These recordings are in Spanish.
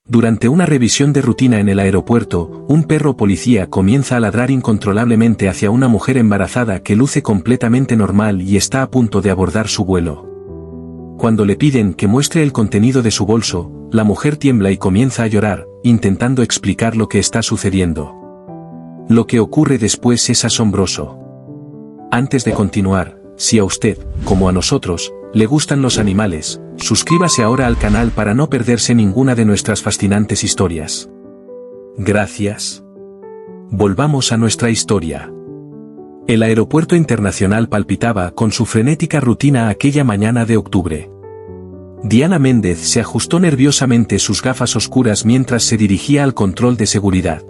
Durante una revisión de rutina en el aeropuerto, un perro policía comienza a ladrar incontrolablemente hacia una mujer embarazada que luce completamente normal y está a punto de abordar su vuelo. Cuando le piden que muestre el contenido de su bolso, la mujer tiembla y comienza a llorar, intentando explicar lo que está sucediendo. Lo que ocurre después es asombroso. Antes de continuar, si a usted, como a nosotros, le gustan los animales, suscríbase ahora al canal para no perderse ninguna de nuestras fascinantes historias. Gracias. Volvamos a nuestra historia. El aeropuerto internacional palpitaba con su frenética rutina aquella mañana de octubre. Diana Méndez se ajustó nerviosamente sus gafas oscuras mientras se dirigía al control de seguridad.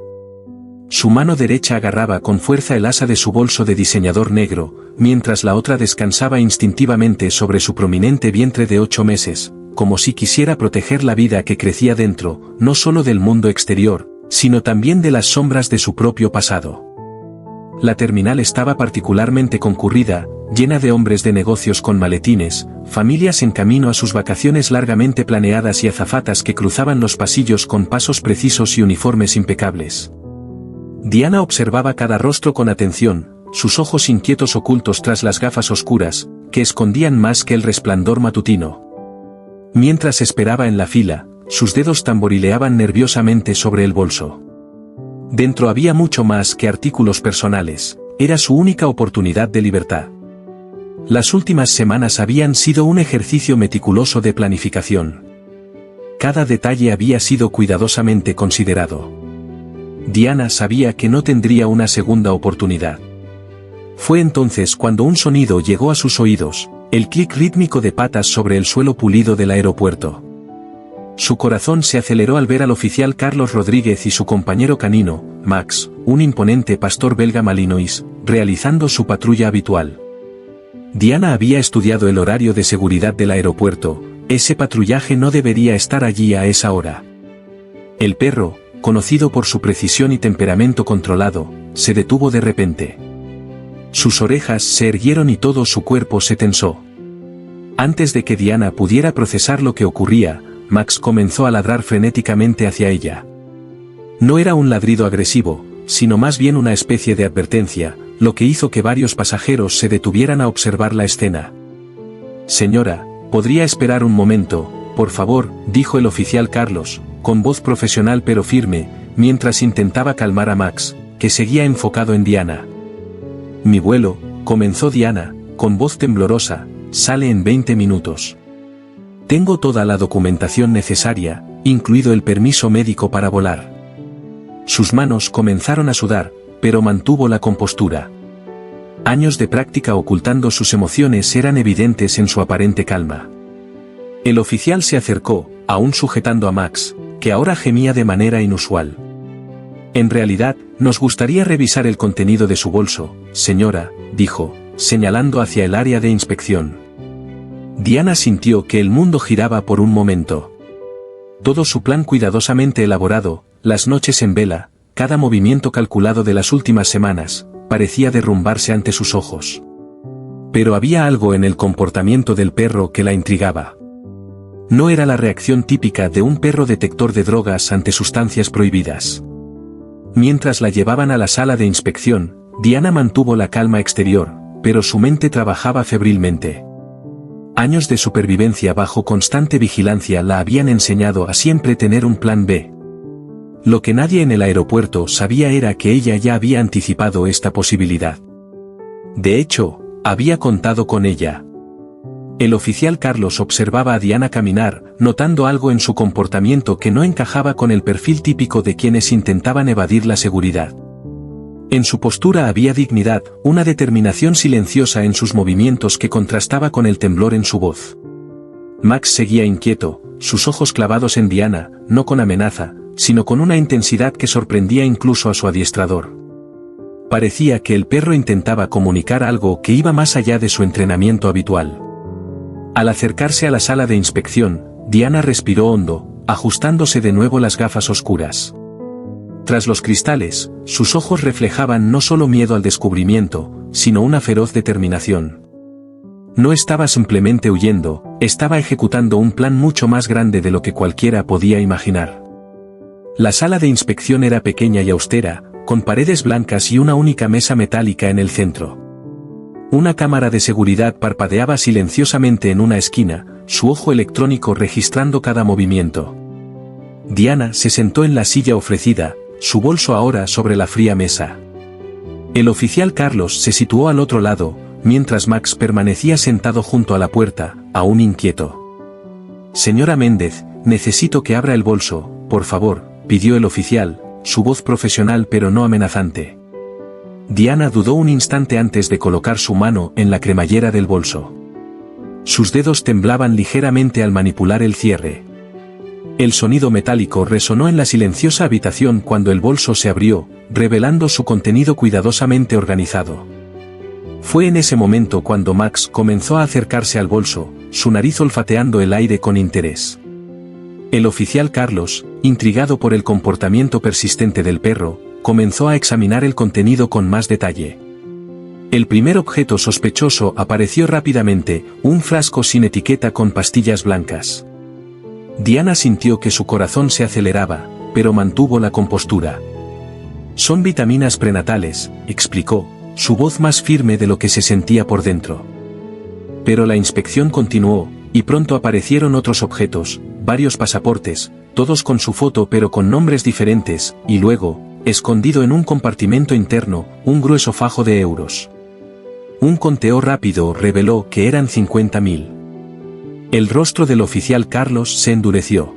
Su mano derecha agarraba con fuerza el asa de su bolso de diseñador negro, mientras la otra descansaba instintivamente sobre su prominente vientre de 8 meses, como si quisiera proteger la vida que crecía dentro, no solo del mundo exterior, sino también de las sombras de su propio pasado. La terminal estaba particularmente concurrida, llena de hombres de negocios con maletines, familias en camino a sus vacaciones largamente planeadas y azafatas que cruzaban los pasillos con pasos precisos y uniformes impecables. Diana observaba cada rostro con atención, sus ojos inquietos ocultos tras las gafas oscuras, que escondían más que el resplandor matutino. Mientras esperaba en la fila, sus dedos tamborileaban nerviosamente sobre el bolso. Dentro había mucho más que artículos personales, era su única oportunidad de libertad. Las últimas semanas habían sido un ejercicio meticuloso de planificación. Cada detalle había sido cuidadosamente considerado. Diana sabía que no tendría una segunda oportunidad. Fue entonces cuando un sonido llegó a sus oídos, el clic rítmico de patas sobre el suelo pulido del aeropuerto. Su corazón se aceleró al ver al oficial Carlos Rodríguez y su compañero canino, Max, un imponente pastor belga malinois, realizando su patrulla habitual. Diana había estudiado el horario de seguridad del aeropuerto, ese patrullaje no debería estar allí a esa hora. El perro, conocido por su precisión y temperamento controlado, se detuvo de repente. Sus orejas se erguieron y todo su cuerpo se tensó. Antes de que Diana pudiera procesar lo que ocurría, Max comenzó a ladrar frenéticamente hacia ella. No era un ladrido agresivo, sino más bien una especie de advertencia, lo que hizo que varios pasajeros se detuvieran a observar la escena. «Señora, ¿podría esperar un momento, por favor?», dijo el oficial Carlos, con voz profesional pero firme, mientras intentaba calmar a Max, que seguía enfocado en Diana. «Mi vuelo», comenzó Diana, con voz temblorosa, «sale en 20 minutos. Tengo toda la documentación necesaria, incluido el permiso médico para volar». Sus manos comenzaron a sudar, pero mantuvo la compostura. Años de práctica ocultando sus emociones eran evidentes en su aparente calma. El oficial se acercó, aún sujetando a Max, que ahora gemía de manera inusual. «En realidad, nos gustaría revisar el contenido de su bolso, señora», dijo, señalando hacia el área de inspección. Diana sintió que el mundo giraba por un momento. Todo su plan cuidadosamente elaborado, las noches en vela, cada movimiento calculado de las últimas semanas, parecía derrumbarse ante sus ojos. Pero había algo en el comportamiento del perro que la intrigaba. No era la reacción típica de un perro detector de drogas ante sustancias prohibidas. Mientras la llevaban a la sala de inspección, Diana mantuvo la calma exterior, pero su mente trabajaba febrilmente. Años de supervivencia bajo constante vigilancia la habían enseñado a siempre tener un plan B. Lo que nadie en el aeropuerto sabía era que ella ya había anticipado esta posibilidad. De hecho, había contado con ella. El oficial Carlos observaba a Diana caminar, notando algo en su comportamiento que no encajaba con el perfil típico de quienes intentaban evadir la seguridad. En su postura había dignidad, una determinación silenciosa en sus movimientos que contrastaba con el temblor en su voz. Max seguía inquieto, sus ojos clavados en Diana, no con amenaza, sino con una intensidad que sorprendía incluso a su adiestrador. Parecía que el perro intentaba comunicar algo que iba más allá de su entrenamiento habitual. Al acercarse a la sala de inspección, Diana respiró hondo, ajustándose de nuevo las gafas oscuras. Tras los cristales, sus ojos reflejaban no solo miedo al descubrimiento, sino una feroz determinación. No estaba simplemente huyendo, estaba ejecutando un plan mucho más grande de lo que cualquiera podía imaginar. La sala de inspección era pequeña y austera, con paredes blancas y una única mesa metálica en el centro. Una cámara de seguridad parpadeaba silenciosamente en una esquina, su ojo electrónico registrando cada movimiento. Diana se sentó en la silla ofrecida, su bolso ahora sobre la fría mesa. El oficial Carlos se situó al otro lado, mientras Max permanecía sentado junto a la puerta, aún inquieto. «Señora Méndez, necesito que abra el bolso, por favor», pidió el oficial, su voz profesional pero no amenazante. Diana dudó un instante antes de colocar su mano en la cremallera del bolso. Sus dedos temblaban ligeramente al manipular el cierre. El sonido metálico resonó en la silenciosa habitación cuando el bolso se abrió, revelando su contenido cuidadosamente organizado. Fue en ese momento cuando Max comenzó a acercarse al bolso, su nariz olfateando el aire con interés. El oficial Carlos, intrigado por el comportamiento persistente del perro, comenzó a examinar el contenido con más detalle. El primer objeto sospechoso apareció rápidamente, un frasco sin etiqueta con pastillas blancas. Diana sintió que su corazón se aceleraba, pero mantuvo la compostura. «Son vitaminas prenatales», explicó, su voz más firme de lo que se sentía por dentro. Pero la inspección continuó, y pronto aparecieron otros objetos, varios pasaportes, todos con su foto pero con nombres diferentes, y luego, escondido en un compartimento interno, un grueso fajo de euros. Un conteo rápido reveló que eran 50.000. El rostro del oficial Carlos se endureció.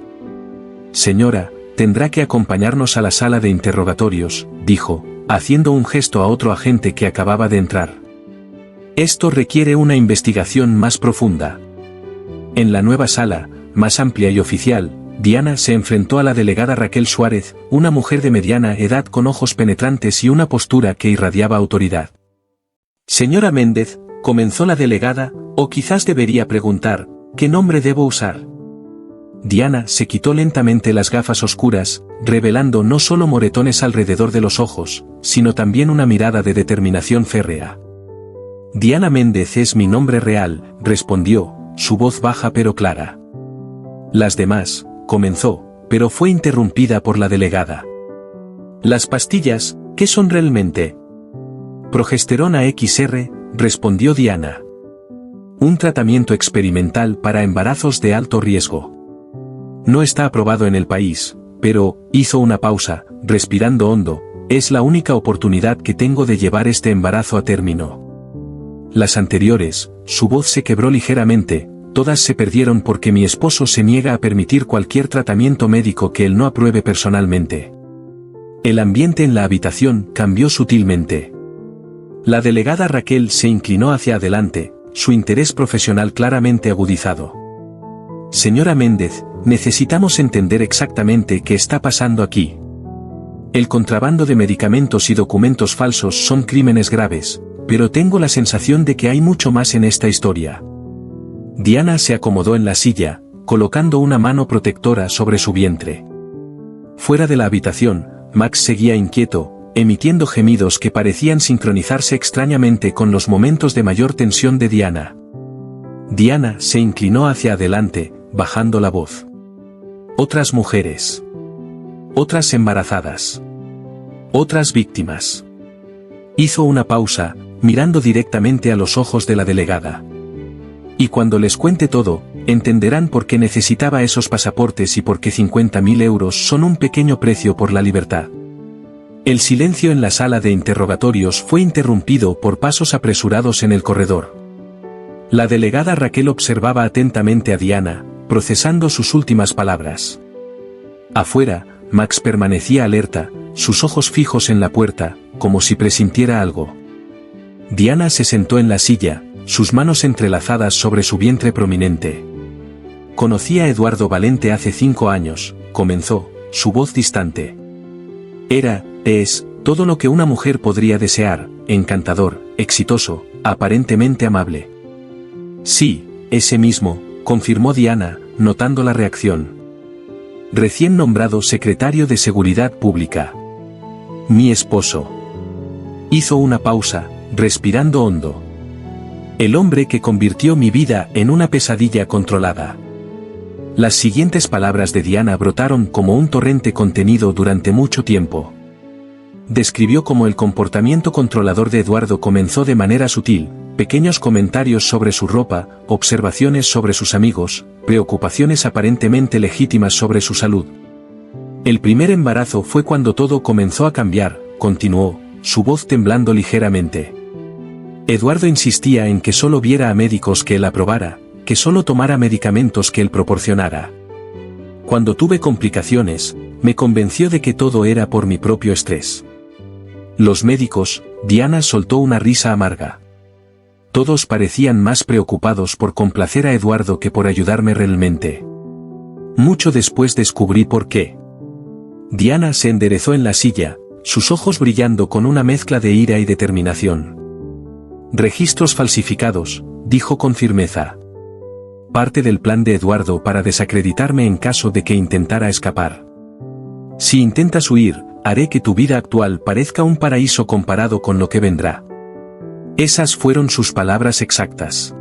«Señora, tendrá que acompañarnos a la sala de interrogatorios», dijo, haciendo un gesto a otro agente que acababa de entrar. «Esto requiere una investigación más profunda». En la nueva sala, más amplia y oficial, Diana se enfrentó a la delegada Raquel Suárez, una mujer de mediana edad con ojos penetrantes y una postura que irradiaba autoridad. «Señora Méndez», comenzó la delegada, «o quizás debería preguntar, ¿qué nombre debo usar?». Diana se quitó lentamente las gafas oscuras, revelando no solo moretones alrededor de los ojos, sino también una mirada de determinación férrea. «Diana Méndez es mi nombre real», respondió, su voz baja pero clara. «Las demás», comenzó, pero fue interrumpida por la delegada. «Las pastillas, ¿qué son realmente?». «Progesterona XR», respondió Diana. «Un tratamiento experimental para embarazos de alto riesgo. No está aprobado en el país, pero», hizo una pausa, respirando hondo, «es la única oportunidad que tengo de llevar este embarazo a término». Las anteriores, su voz se quebró ligeramente, «todas se perdieron porque mi esposo se niega a permitir cualquier tratamiento médico que él no apruebe personalmente». El ambiente en la habitación cambió sutilmente. La delegada Raquel se inclinó hacia adelante, su interés profesional claramente agudizado. «Señora Méndez, necesitamos entender exactamente qué está pasando aquí. El contrabando de medicamentos y documentos falsos son crímenes graves, pero tengo la sensación de que hay mucho más en esta historia». Diana se acomodó en la silla, colocando una mano protectora sobre su vientre. Fuera de la habitación, Max seguía inquieto, emitiendo gemidos que parecían sincronizarse extrañamente con los momentos de mayor tensión de Diana. Diana se inclinó hacia adelante, bajando la voz. «Otras mujeres. Otras embarazadas. Otras víctimas». Hizo una pausa, mirando directamente a los ojos de la delegada. «Y cuando les cuente todo, entenderán por qué necesitaba esos pasaportes y por qué 50.000 euros son un pequeño precio por la libertad». El silencio en la sala de interrogatorios fue interrumpido por pasos apresurados en el corredor. La delegada Raquel observaba atentamente a Diana, procesando sus últimas palabras. Afuera, Max permanecía alerta, sus ojos fijos en la puerta, como si presintiera algo. Diana se sentó en la silla, sus manos entrelazadas sobre su vientre prominente. «Conocí a Eduardo Valente hace 5 años», comenzó, su voz distante. «Es, todo lo que una mujer podría desear, encantador, exitoso, aparentemente amable». «Sí, ese mismo», confirmó Diana, notando la reacción. «Recién nombrado secretario de Seguridad Pública. Mi esposo». Hizo una pausa, respirando hondo. «El hombre que convirtió mi vida en una pesadilla controlada». Las siguientes palabras de Diana brotaron como un torrente contenido durante mucho tiempo. Describió cómo el comportamiento controlador de Eduardo comenzó de manera sutil, pequeños comentarios sobre su ropa, observaciones sobre sus amigos, preocupaciones aparentemente legítimas sobre su salud. El primer embarazo fue cuando todo comenzó a cambiar, continuó, su voz temblando ligeramente. Eduardo insistía en que solo viera a médicos que él aprobara, que solo tomara medicamentos que él proporcionara. Cuando tuve complicaciones, me convenció de que todo era por mi propio estrés. Los médicos, Diana soltó una risa amarga. Todos parecían más preocupados por complacer a Eduardo que por ayudarme realmente. Mucho después descubrí por qué. Diana se enderezó en la silla, sus ojos brillando con una mezcla de ira y determinación. Registros falsificados, dijo con firmeza. Parte del plan de Eduardo para desacreditarme en caso de que intentara escapar. Si intentas huir, haré que tu vida actual parezca un paraíso comparado con lo que vendrá. Esas fueron sus palabras exactas.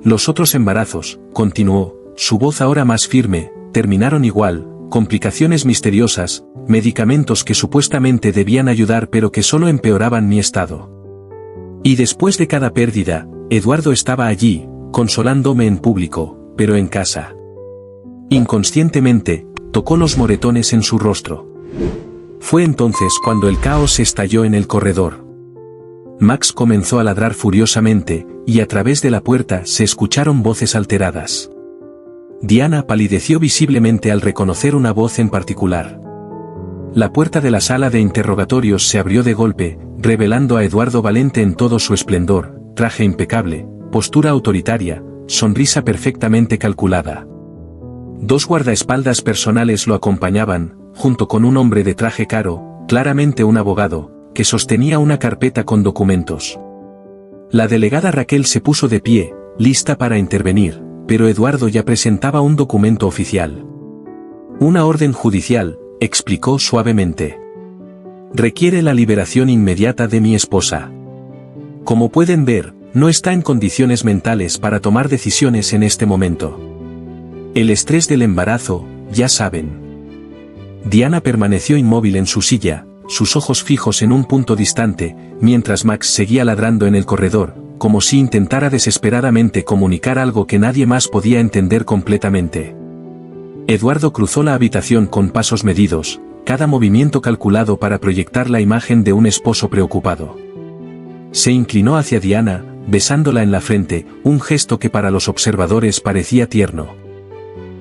Los otros embarazos, continuó, su voz ahora más firme, terminaron igual, complicaciones misteriosas, medicamentos que supuestamente debían ayudar pero que solo empeoraban mi estado. Y después de cada pérdida, Eduardo estaba allí, consolándome en público, pero en casa. Inconscientemente, tocó los moretones en su rostro. Fue entonces cuando el caos estalló en el corredor. Max comenzó a ladrar furiosamente, y a través de la puerta se escucharon voces alteradas. Diana palideció visiblemente al reconocer una voz en particular. La puerta de la sala de interrogatorios se abrió de golpe, revelando a Eduardo Valente en todo su esplendor, traje impecable, postura autoritaria, sonrisa perfectamente calculada. 2 guardaespaldas personales lo acompañaban, junto con un hombre de traje caro, claramente un abogado, que sostenía una carpeta con documentos. La delegada Raquel se puso de pie, lista para intervenir, pero Eduardo ya presentaba un documento oficial. Una orden judicial, explicó suavemente. Requiere la liberación inmediata de mi esposa. Como pueden ver, no está en condiciones mentales para tomar decisiones en este momento. El estrés del embarazo, ya saben. Diana permaneció inmóvil en su silla, sus ojos fijos en un punto distante, mientras Max seguía ladrando en el corredor, como si intentara desesperadamente comunicar algo que nadie más podía entender completamente. Eduardo cruzó la habitación con pasos medidos, cada movimiento calculado para proyectar la imagen de un esposo preocupado. Se inclinó hacia Diana, besándola en la frente, un gesto que para los observadores parecía tierno.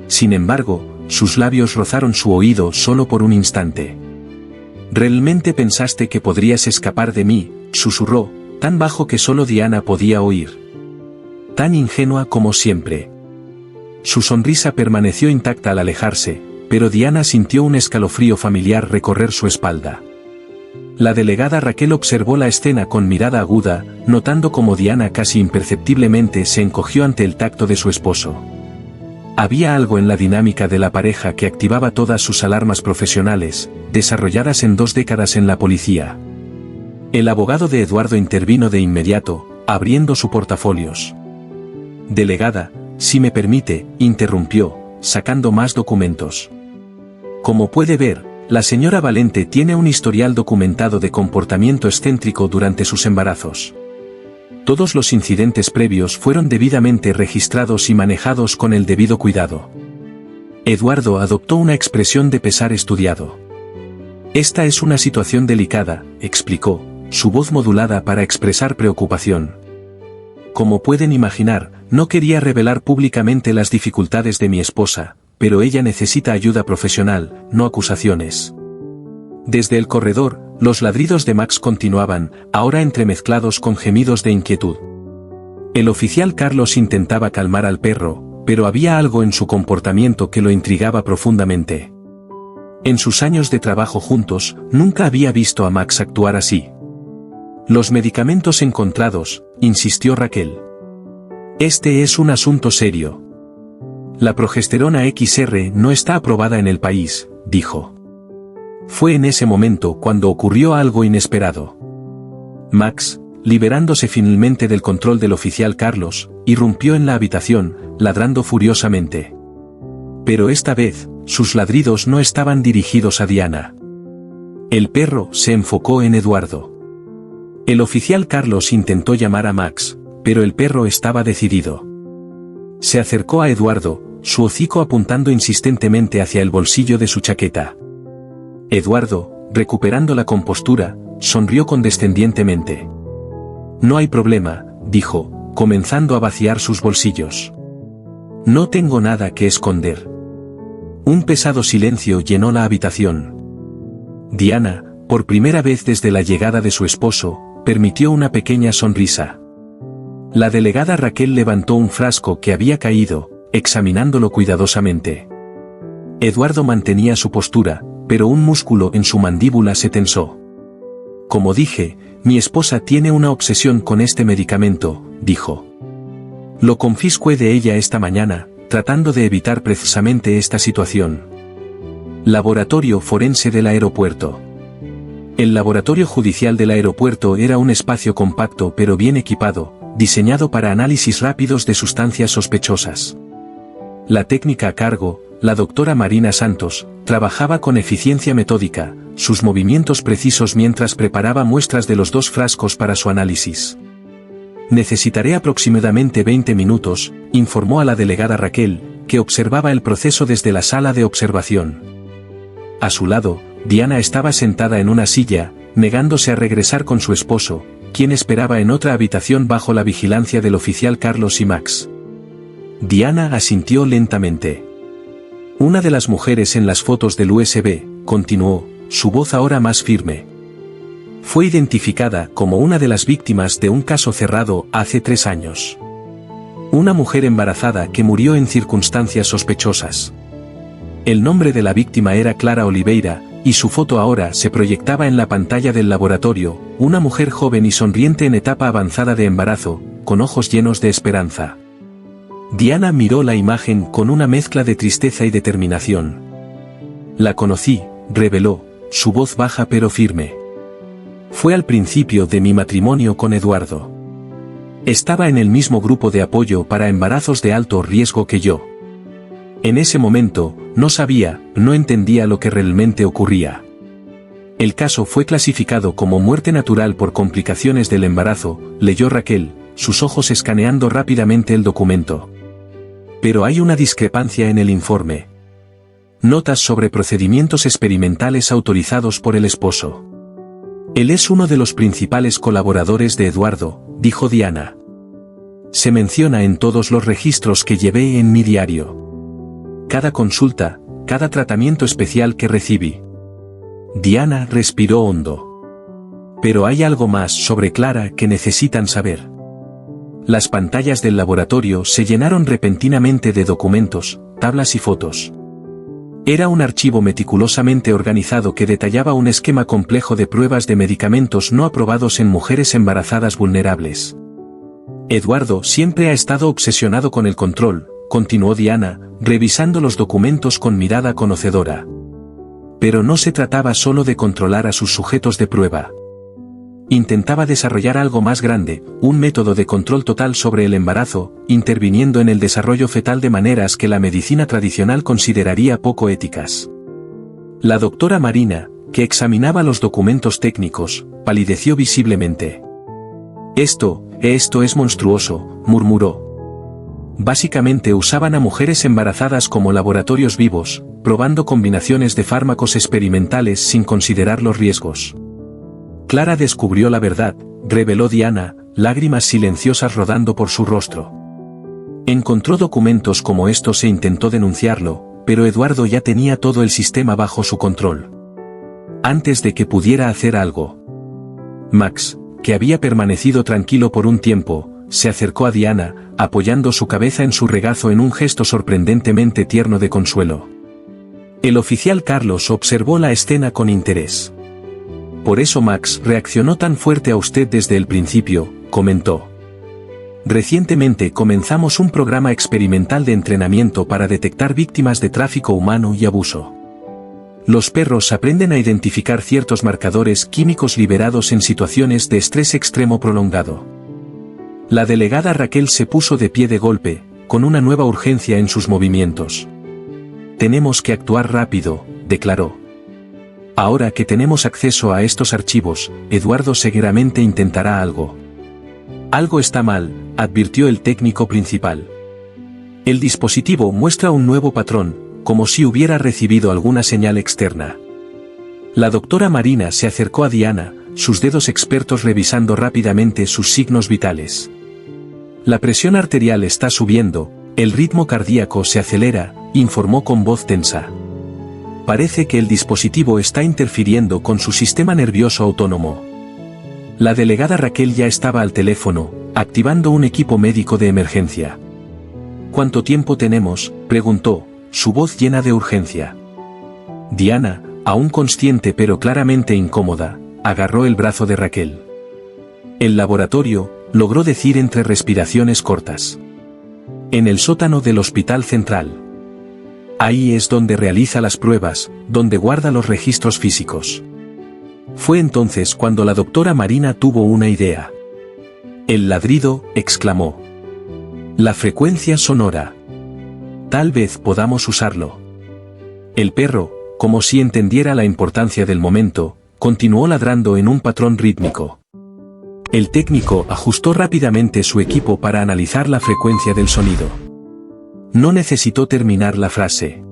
Sin embargo, sus labios rozaron su oído solo por un instante. «¿Realmente pensaste que podrías escapar de mí?», susurró, tan bajo que solo Diana podía oír. Tan ingenua como siempre. Su sonrisa permaneció intacta al alejarse, pero Diana sintió un escalofrío familiar recorrer su espalda. La delegada Raquel observó la escena con mirada aguda, notando cómo Diana casi imperceptiblemente se encogió ante el tacto de su esposo. Había algo en la dinámica de la pareja que activaba todas sus alarmas profesionales, desarrolladas en 2 décadas en la policía. El abogado de Eduardo intervino de inmediato, abriendo su portafolios. «Delegada, si me permite», interrumpió, sacando más documentos. «Como puede ver, la señora Valente tiene un historial documentado de comportamiento excéntrico durante sus embarazos. Todos los incidentes previos fueron debidamente registrados y manejados con el debido cuidado». Eduardo adoptó una expresión de pesar estudiado. «Esta es una situación delicada», explicó, su voz modulada para expresar preocupación. «Como pueden imaginar, no quería revelar públicamente las dificultades de mi esposa, pero ella necesita ayuda profesional, no acusaciones». Desde el corredor, los ladridos de Max continuaban, ahora entremezclados con gemidos de inquietud. El oficial Carlos intentaba calmar al perro, pero había algo en su comportamiento que lo intrigaba profundamente. En sus años de trabajo juntos, nunca había visto a Max actuar así. «Los medicamentos encontrados», insistió Raquel. «Este es un asunto serio. La progesterona XR no está aprobada en el país», dijo. Fue en ese momento cuando ocurrió algo inesperado. Max, liberándose finalmente del control del oficial Carlos, irrumpió en la habitación, ladrando furiosamente. Pero esta vez, sus ladridos no estaban dirigidos a Diana. El perro se enfocó en Eduardo. El oficial Carlos intentó llamar a Max, pero el perro estaba decidido. Se acercó a Eduardo, su hocico apuntando insistentemente hacia el bolsillo de su chaqueta. Eduardo, recuperando la compostura, sonrió condescendientemente. No hay problema, dijo, comenzando a vaciar sus bolsillos. No tengo nada que esconder. Un pesado silencio llenó la habitación. Diana, por primera vez desde la llegada de su esposo, permitió una pequeña sonrisa. La delegada Raquel levantó un frasco que había caído, examinándolo cuidadosamente. Eduardo mantenía su postura, pero un músculo en su mandíbula se tensó. Como dije, mi esposa tiene una obsesión con este medicamento, dijo. Lo confisqué de ella esta mañana, tratando de evitar precisamente esta situación. Laboratorio forense del aeropuerto. El laboratorio judicial del aeropuerto era un espacio compacto pero bien equipado, diseñado para análisis rápidos de sustancias sospechosas. La técnica a cargo, la doctora Marina Santos, trabajaba con eficiencia metódica, sus movimientos precisos mientras preparaba muestras de los 2 frascos para su análisis. Necesitaré aproximadamente 20 minutos, informó a la delegada Raquel, que observaba el proceso desde la sala de observación. A su lado, Diana estaba sentada en una silla, negándose a regresar con su esposo, quien esperaba en otra habitación bajo la vigilancia del oficial Carlos y Max. Diana asintió lentamente. Una de las mujeres en las fotos del USB, continuó, su voz ahora más firme. Fue identificada como una de las víctimas de un caso cerrado hace 3 años. Una mujer embarazada que murió en circunstancias sospechosas. El nombre de la víctima era Clara Oliveira, y su foto ahora se proyectaba en la pantalla del laboratorio, una mujer joven y sonriente en etapa avanzada de embarazo, con ojos llenos de esperanza. Diana miró la imagen con una mezcla de tristeza y determinación. La conocí, reveló, su voz baja pero firme. Fue al principio de mi matrimonio con Eduardo. Estaba en el mismo grupo de apoyo para embarazos de alto riesgo que yo. En ese momento, no entendía lo que realmente ocurría. El caso fue clasificado como muerte natural por complicaciones del embarazo, leyó Raquel, sus ojos escaneando rápidamente el documento. Pero hay una discrepancia en el informe. Notas sobre procedimientos experimentales autorizados por el esposo. Él es uno de los principales colaboradores de Eduardo, dijo Diana. Se menciona en todos los registros que llevé en mi diario. Cada consulta, cada tratamiento especial que recibí. Diana respiró hondo. Pero hay algo más sobre Clara que necesitan saber. Las pantallas del laboratorio se llenaron repentinamente de documentos, tablas y fotos. Era un archivo meticulosamente organizado que detallaba un esquema complejo de pruebas de medicamentos no aprobados en mujeres embarazadas vulnerables. Eduardo siempre ha estado obsesionado con el control, continuó Diana, revisando los documentos con mirada conocedora. Pero no se trataba solo de controlar a sus sujetos de prueba. Intentaba desarrollar algo más grande, un método de control total sobre el embarazo, interviniendo en el desarrollo fetal de maneras que la medicina tradicional consideraría poco éticas. La doctora Marina, que examinaba los documentos técnicos, palideció visiblemente. Esto es monstruoso, murmuró. Básicamente usaban a mujeres embarazadas como laboratorios vivos, probando combinaciones de fármacos experimentales sin considerar los riesgos. Clara descubrió la verdad, reveló Diana, lágrimas silenciosas rodando por su rostro. Encontró documentos como estos e intentó denunciarlo, pero Eduardo ya tenía todo el sistema bajo su control. Antes de que pudiera hacer algo. Max, que había permanecido tranquilo por un tiempo, se acercó a Diana, apoyando su cabeza en su regazo en un gesto sorprendentemente tierno de consuelo. El oficial Carlos observó la escena con interés. Por eso Max reaccionó tan fuerte a usted desde el principio, comentó. Recientemente comenzamos un programa experimental de entrenamiento para detectar víctimas de tráfico humano y abuso. Los perros aprenden a identificar ciertos marcadores químicos liberados en situaciones de estrés extremo prolongado. La delegada Raquel se puso de pie de golpe, con una nueva urgencia en sus movimientos. Tenemos que actuar rápido, declaró. Ahora que tenemos acceso a estos archivos, Eduardo seguramente intentará algo. Algo está mal, advirtió el técnico principal. El dispositivo muestra un nuevo patrón, como si hubiera recibido alguna señal externa. La doctora Marina se acercó a Diana, sus dedos expertos revisando rápidamente sus signos vitales. La presión arterial está subiendo, el ritmo cardíaco se acelera, informó con voz tensa. Parece que el dispositivo está interfiriendo con su sistema nervioso autónomo. La delegada Raquel ya estaba al teléfono, activando un equipo médico de emergencia. ¿Cuánto tiempo tenemos?, preguntó, su voz llena de urgencia. Diana, aún consciente pero claramente incómoda, agarró el brazo de Raquel. El laboratorio, logró decir entre respiraciones cortas. En el sótano del Hospital Central. Ahí es donde realiza las pruebas, donde guarda los registros físicos. Fue entonces cuando la doctora Marina tuvo una idea. El ladrido, exclamó. La frecuencia sonora. Tal vez podamos usarlo. El perro, como si entendiera la importancia del momento, continuó ladrando en un patrón rítmico. El técnico ajustó rápidamente su equipo para analizar la frecuencia del sonido. No necesitó terminar la frase.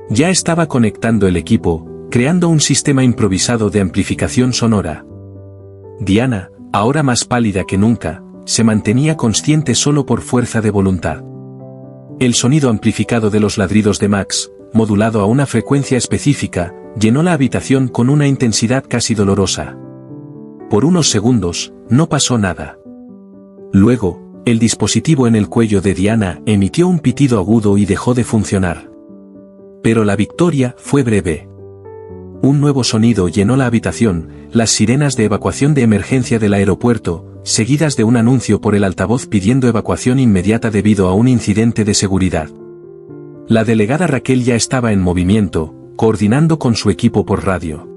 Ya estaba conectando el equipo, creando un sistema improvisado de amplificación sonora. Diana, ahora más pálida que nunca, se mantenía consciente solo por fuerza de voluntad. El sonido amplificado de los ladridos de Max, modulado a una frecuencia específica, llenó la habitación con una intensidad casi dolorosa. Por unos segundos, no pasó nada. Luego, el dispositivo en el cuello de Diana emitió un pitido agudo y dejó de funcionar. Pero la victoria fue breve. Un nuevo sonido llenó la habitación, las sirenas de evacuación de emergencia del aeropuerto, seguidas de un anuncio por el altavoz pidiendo evacuación inmediata debido a un incidente de seguridad. La delegada Raquel ya estaba en movimiento, coordinando con su equipo por radio.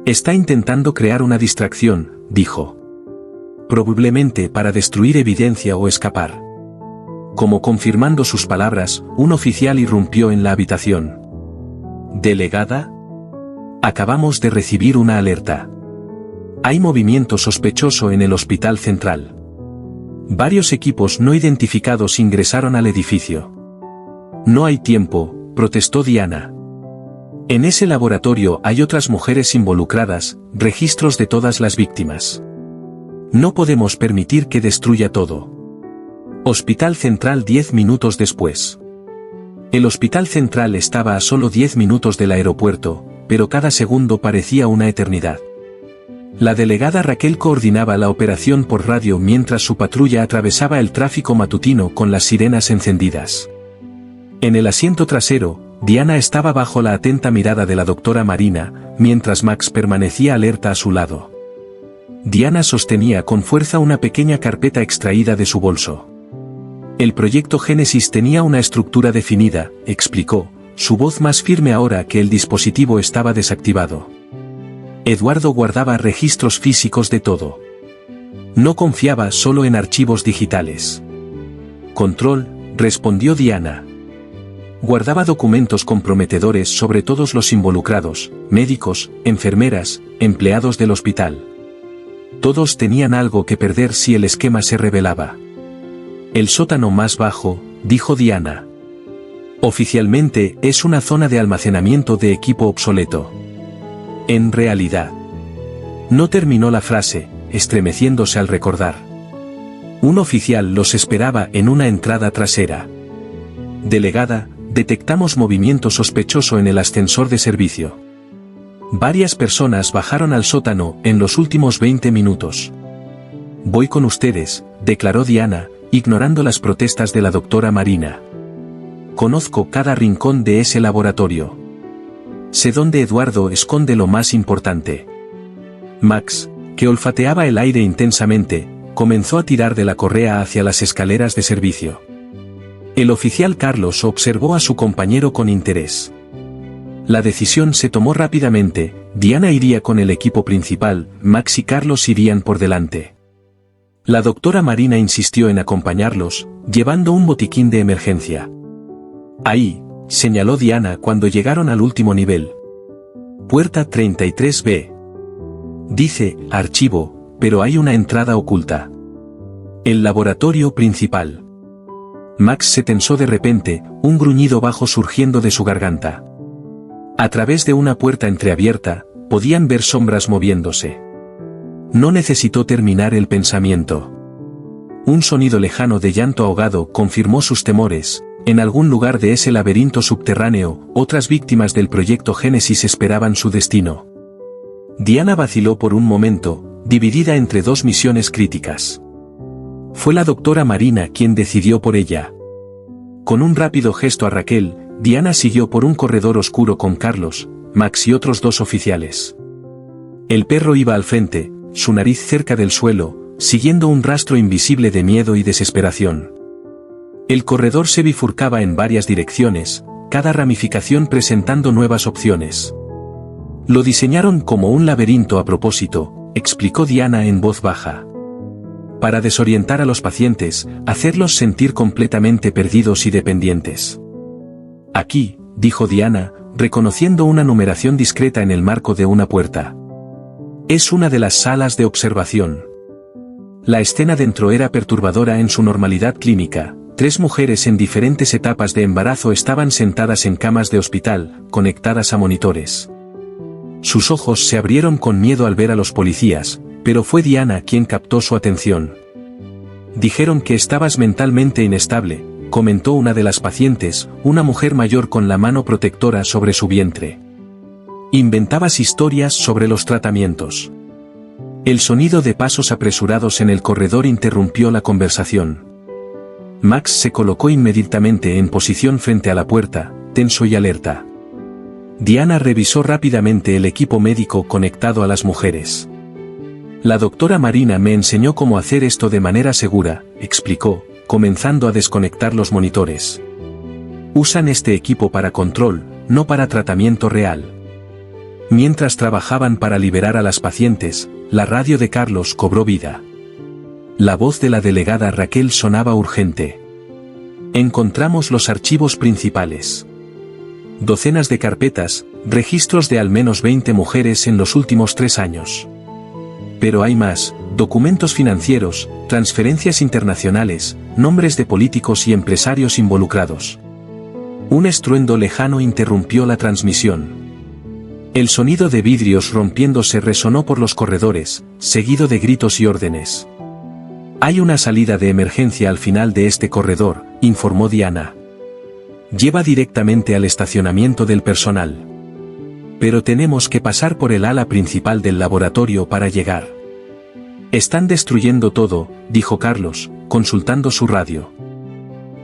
Está intentando crear una distracción, dijo. Probablemente para destruir evidencia o escapar. Como confirmando sus palabras, un oficial irrumpió en la habitación. ¿Delegada? Acabamos de recibir una alerta. Hay movimiento sospechoso en el Hospital Central. Varios equipos no identificados ingresaron al edificio. No hay tiempo, protestó Diana. En ese laboratorio hay otras mujeres involucradas, registros de todas las víctimas. No podemos permitir que destruya todo. Hospital Central 10 minutos después. El Hospital Central estaba a solo 10 minutos del aeropuerto, pero cada segundo parecía una eternidad. La delegada Raquel coordinaba la operación por radio mientras su patrulla atravesaba el tráfico matutino con las sirenas encendidas. En el asiento trasero, Diana estaba bajo la atenta mirada de la doctora Marina, mientras Max permanecía alerta a su lado. Diana sostenía con fuerza una pequeña carpeta extraída de su bolso. El proyecto Génesis tenía una estructura definida, explicó, su voz más firme ahora que el dispositivo estaba desactivado. Eduardo guardaba registros físicos de todo. No confiaba solo en archivos digitales. Control, respondió Diana. Guardaba documentos comprometedores sobre todos los involucrados, médicos, enfermeras, empleados del hospital. Todos tenían algo que perder si el esquema se revelaba. El sótano más bajo, dijo Diana. Oficialmente es una zona de almacenamiento de equipo obsoleto. En realidad. No terminó la frase, estremeciéndose al recordar. Un oficial los esperaba en una entrada trasera. Delegada, detectamos movimiento sospechoso en el ascensor de servicio. Varias personas bajaron al sótano en los últimos 20 minutos. Voy con ustedes, declaró Diana, ignorando las protestas de la doctora Marina. Conozco cada rincón de ese laboratorio. Sé dónde Eduardo esconde lo más importante. Max, que olfateaba el aire intensamente, comenzó a tirar de la correa hacia las escaleras de servicio. El oficial Carlos observó a su compañero con interés. La decisión se tomó rápidamente, Diana iría con el equipo principal, Max y Carlos irían por delante. La doctora Marina insistió en acompañarlos, llevando un botiquín de emergencia. Ahí, señaló Diana cuando llegaron al último nivel. Puerta 33B. Dice, archivo, pero hay una entrada oculta. El laboratorio principal. Max se tensó de repente, un gruñido bajo surgiendo de su garganta. A través de una puerta entreabierta, podían ver sombras moviéndose. No necesitó terminar el pensamiento. Un sonido lejano de llanto ahogado confirmó sus temores. En algún lugar de ese laberinto subterráneo, otras víctimas del proyecto Génesis esperaban su destino. Diana vaciló por un momento, dividida entre dos misiones críticas. Fue la doctora Marina quien decidió por ella. Con un rápido gesto a Raquel, Diana siguió por un corredor oscuro con Carlos, Max y otros dos oficiales. El perro iba al frente, su nariz cerca del suelo, siguiendo un rastro invisible de miedo y desesperación. El corredor se bifurcaba en varias direcciones, cada ramificación presentando nuevas opciones. Lo diseñaron como un laberinto a propósito, explicó Diana en voz baja. Para desorientar a los pacientes, hacerlos sentir completamente perdidos y dependientes. Aquí, dijo Diana, reconociendo una numeración discreta en el marco de una puerta. Es una de las salas de observación. La escena dentro era perturbadora en su normalidad clínica. 3 mujeres en diferentes etapas de embarazo estaban sentadas en camas de hospital, conectadas a monitores. Sus ojos se abrieron con miedo al ver a los policías, pero fue Diana quien captó su atención. Dijeron que estabas mentalmente inestable, comentó una de las pacientes, una mujer mayor con la mano protectora sobre su vientre. Inventabas historias sobre los tratamientos. El sonido de pasos apresurados en el corredor interrumpió la conversación. Max se colocó inmediatamente en posición frente a la puerta, tenso y alerta. Diana revisó rápidamente el equipo médico conectado a las mujeres. La doctora Marina me enseñó cómo hacer esto de manera segura, explicó, comenzando a desconectar los monitores. Usan este equipo para control, no para tratamiento real. Mientras trabajaban para liberar a las pacientes, la radio de Carlos cobró vida. La voz de la delegada Raquel sonaba urgente. Encontramos los archivos principales. Docenas de carpetas, registros de al menos 20 mujeres en los últimos 3 años. Pero hay más, documentos financieros, transferencias internacionales, nombres de políticos y empresarios involucrados. Un estruendo lejano interrumpió la transmisión. El sonido de vidrios rompiéndose resonó por los corredores, seguido de gritos y órdenes. Hay una salida de emergencia al final de este corredor, informó Diana. Lleva directamente al estacionamiento del personal. Pero tenemos que pasar por el ala principal del laboratorio para llegar. Están destruyendo todo, dijo Carlos, consultando su radio.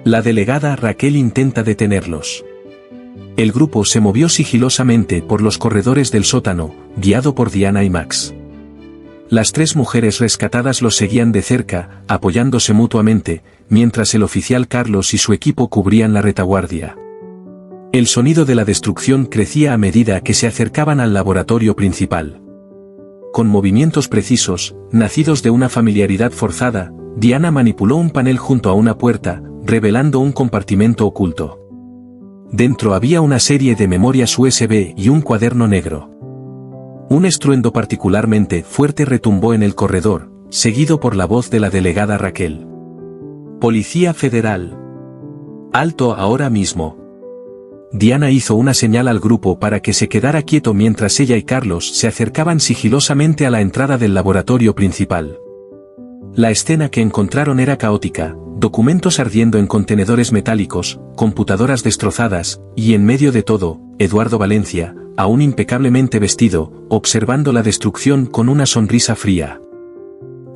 La delegada Raquel intenta detenerlos. El grupo se movió sigilosamente por los corredores del sótano, guiado por Diana y Max. Las 3 mujeres rescatadas los seguían de cerca, apoyándose mutuamente, mientras el oficial Carlos y su equipo cubrían la retaguardia. El sonido de la destrucción crecía a medida que se acercaban al laboratorio principal. Con movimientos precisos, nacidos de una familiaridad forzada, Diana manipuló un panel junto a una puerta, revelando un compartimento oculto. Dentro había una serie de memorias USB y un cuaderno negro. Un estruendo particularmente fuerte retumbó en el corredor, seguido por la voz de la delegada Raquel. Policía Federal. Alto ahora mismo. Diana hizo una señal al grupo para que se quedara quieto mientras ella y Carlos se acercaban sigilosamente a la entrada del laboratorio principal. La escena que encontraron era caótica, documentos ardiendo en contenedores metálicos, computadoras destrozadas, y en medio de todo, Eduardo Valencia, aún impecablemente vestido, observando la destrucción con una sonrisa fría.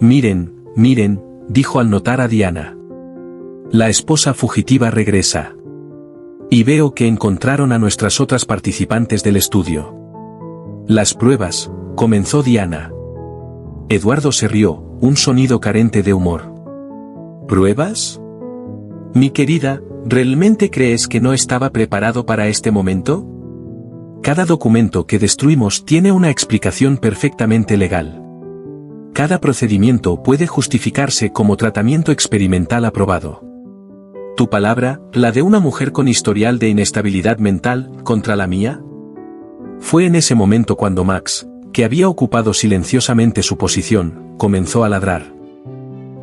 Miren, miren, dijo al notar a Diana. La esposa fugitiva regresa. Y veo que encontraron a nuestras otras participantes del estudio. Las pruebas, comenzó Diana. Eduardo se rió, un sonido carente de humor. ¿Pruebas? Mi querida, ¿realmente crees que no estaba preparado para este momento? Cada documento que destruimos tiene una explicación perfectamente legal. Cada procedimiento puede justificarse como tratamiento experimental aprobado. ¿Tu palabra, la de una mujer con historial de inestabilidad mental, contra la mía? Fue en ese momento cuando Max, que había ocupado silenciosamente su posición, comenzó a ladrar.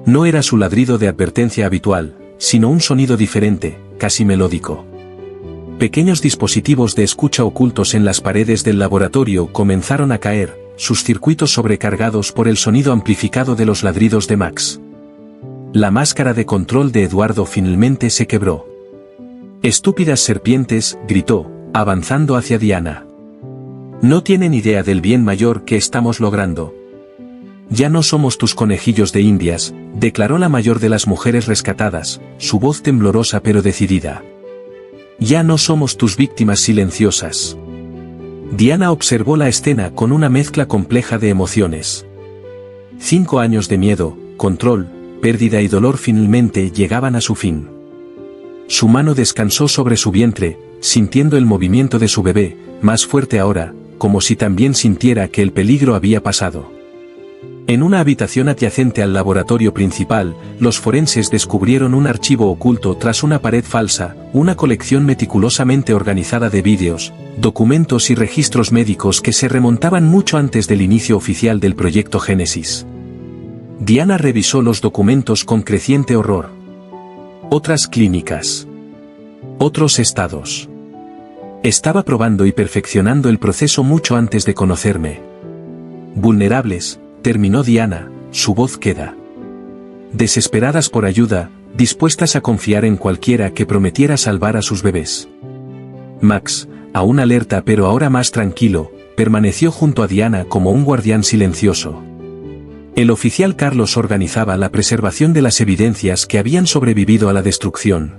No era su ladrido de advertencia habitual, sino un sonido diferente, casi melódico. Pequeños dispositivos de escucha ocultos en las paredes del laboratorio comenzaron a caer, sus circuitos sobrecargados por el sonido amplificado de los ladridos de Max. La máscara de control de Eduardo finalmente se quebró. «Estúpidas serpientes», gritó, avanzando hacia Diana. «No tienen idea del bien mayor que estamos logrando». «Ya no somos tus conejillos de indias», declaró la mayor de las mujeres rescatadas, su voz temblorosa pero decidida. «Ya no somos tus víctimas silenciosas». Diana observó la escena con una mezcla compleja de emociones. 5 años de miedo, control, pérdida y dolor finalmente llegaban a su fin. Su mano descansó sobre su vientre, sintiendo el movimiento de su bebé, más fuerte ahora, como si también sintiera que el peligro había pasado. En una habitación adyacente al laboratorio principal, los forenses descubrieron un archivo oculto tras una pared falsa, una colección meticulosamente organizada de vídeos, documentos y registros médicos que se remontaban mucho antes del inicio oficial del proyecto Génesis. Diana revisó los documentos con creciente horror. Otras clínicas. Otros estados. Estaba probando y perfeccionando el proceso mucho antes de conocerme. Vulnerables, terminó Diana, su voz queda. Desesperadas por ayuda, dispuestas a confiar en cualquiera que prometiera salvar a sus bebés. Max, aún alerta pero ahora más tranquilo, permaneció junto a Diana como un guardián silencioso. El oficial Carlos organizaba la preservación de las evidencias que habían sobrevivido a la destrucción.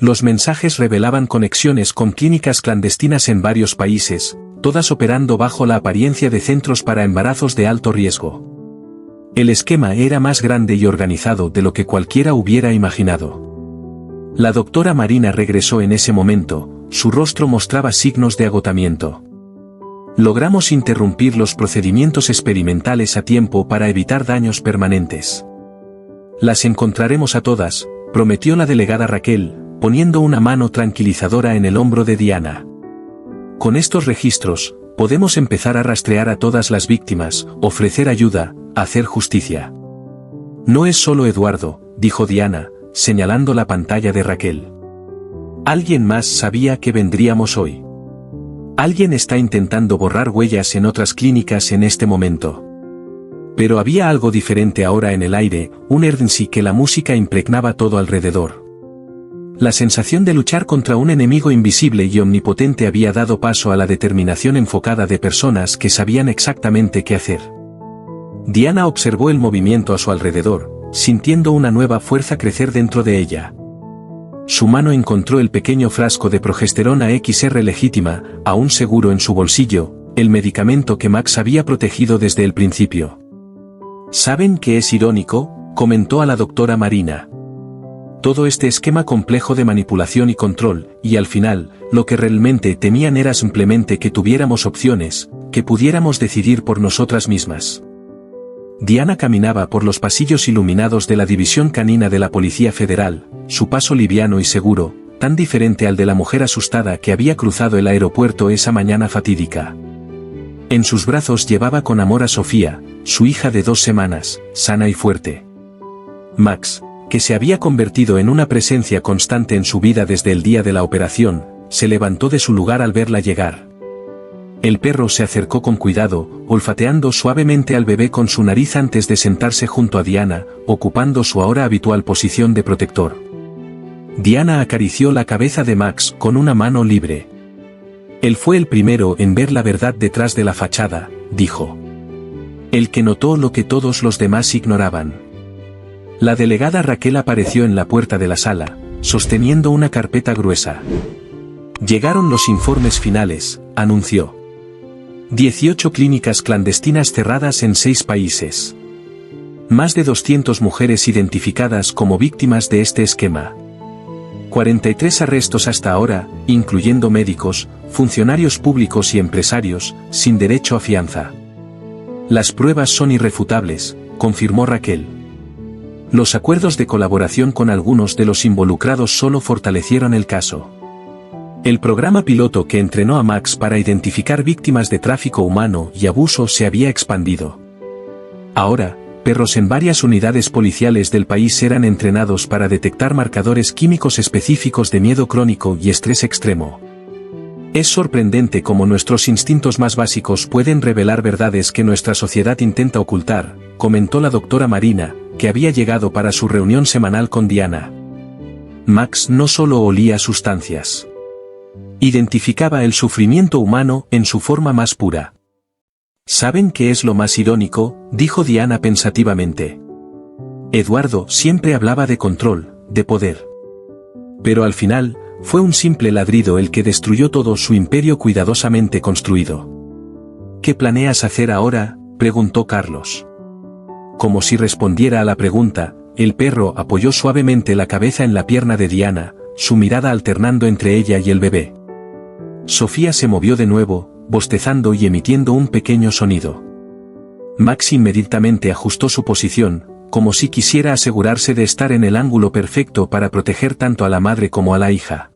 Los mensajes revelaban conexiones con clínicas clandestinas en varios países, todas operando bajo la apariencia de centros para embarazos de alto riesgo. El esquema era más grande y organizado de lo que cualquiera hubiera imaginado. La doctora Marina regresó en ese momento, su rostro mostraba signos de agotamiento. Logramos interrumpir los procedimientos experimentales a tiempo para evitar daños permanentes. Las encontraremos a todas, prometió la delegada Raquel, poniendo una mano tranquilizadora en el hombro de Diana. Con estos registros, podemos empezar a rastrear a todas las víctimas, ofrecer ayuda, hacer justicia. No es solo Eduardo, dijo Diana, señalando la pantalla de Raquel. Alguien más sabía que vendríamos hoy. Alguien está intentando borrar huellas en otras clínicas en este momento. Pero había algo diferente ahora en el aire, un urgency que la música impregnaba todo alrededor. La sensación de luchar contra un enemigo invisible y omnipotente había dado paso a la determinación enfocada de personas que sabían exactamente qué hacer. Diana observó el movimiento a su alrededor, sintiendo una nueva fuerza crecer dentro de ella. Su mano encontró el pequeño frasco de progesterona XR legítima, aún seguro en su bolsillo, el medicamento que Max había protegido desde el principio. ¿Saben qué es irónico?, comentó a la doctora Marina. Todo este esquema complejo de manipulación y control, y al final, lo que realmente temían era simplemente que tuviéramos opciones, que pudiéramos decidir por nosotras mismas. Diana caminaba por los pasillos iluminados de la división canina de la Policía Federal, su paso liviano y seguro, tan diferente al de la mujer asustada que había cruzado el aeropuerto esa mañana fatídica. En sus brazos llevaba con amor a Sofía, su hija de 2 semanas, sana y fuerte. Max, que se había convertido en una presencia constante en su vida desde el día de la operación, se levantó de su lugar al verla llegar. El perro se acercó con cuidado, olfateando suavemente al bebé con su nariz antes de sentarse junto a Diana, ocupando su ahora habitual posición de protector. Diana acarició la cabeza de Max con una mano libre. Él fue el primero en ver la verdad detrás de la fachada, dijo. El que notó lo que todos los demás ignoraban. La delegada Raquel apareció en la puerta de la sala, sosteniendo una carpeta gruesa. Llegaron los informes finales, anunció. 18 clínicas clandestinas cerradas en 6 países. Más de 200 mujeres identificadas como víctimas de este esquema. 43 arrestos hasta ahora, incluyendo médicos, funcionarios públicos y empresarios, sin derecho a fianza. Las pruebas son irrefutables, confirmó Raquel. Los acuerdos de colaboración con algunos de los involucrados solo fortalecieron el caso. El programa piloto que entrenó a Max para identificar víctimas de tráfico humano y abuso se había expandido. Ahora, perros en varias unidades policiales del país eran entrenados para detectar marcadores químicos específicos de miedo crónico y estrés extremo. Es sorprendente cómo nuestros instintos más básicos pueden revelar verdades que nuestra sociedad intenta ocultar, comentó la doctora Marina, que había llegado para su reunión semanal con Diana. Max no solo olía sustancias. Identificaba el sufrimiento humano en su forma más pura. ¿Saben qué es lo más irónico?, dijo Diana pensativamente. Eduardo siempre hablaba de control, de poder. Pero al final, fue un simple ladrido el que destruyó todo su imperio cuidadosamente construido. ¿Qué planeas hacer ahora?, preguntó Carlos. Como si respondiera a la pregunta, el perro apoyó suavemente la cabeza en la pierna de Diana, su mirada alternando entre ella y el bebé. Sofía se movió de nuevo, bostezando y emitiendo un pequeño sonido. Max inmediatamente ajustó su posición, como si quisiera asegurarse de estar en el ángulo perfecto para proteger tanto a la madre como a la hija.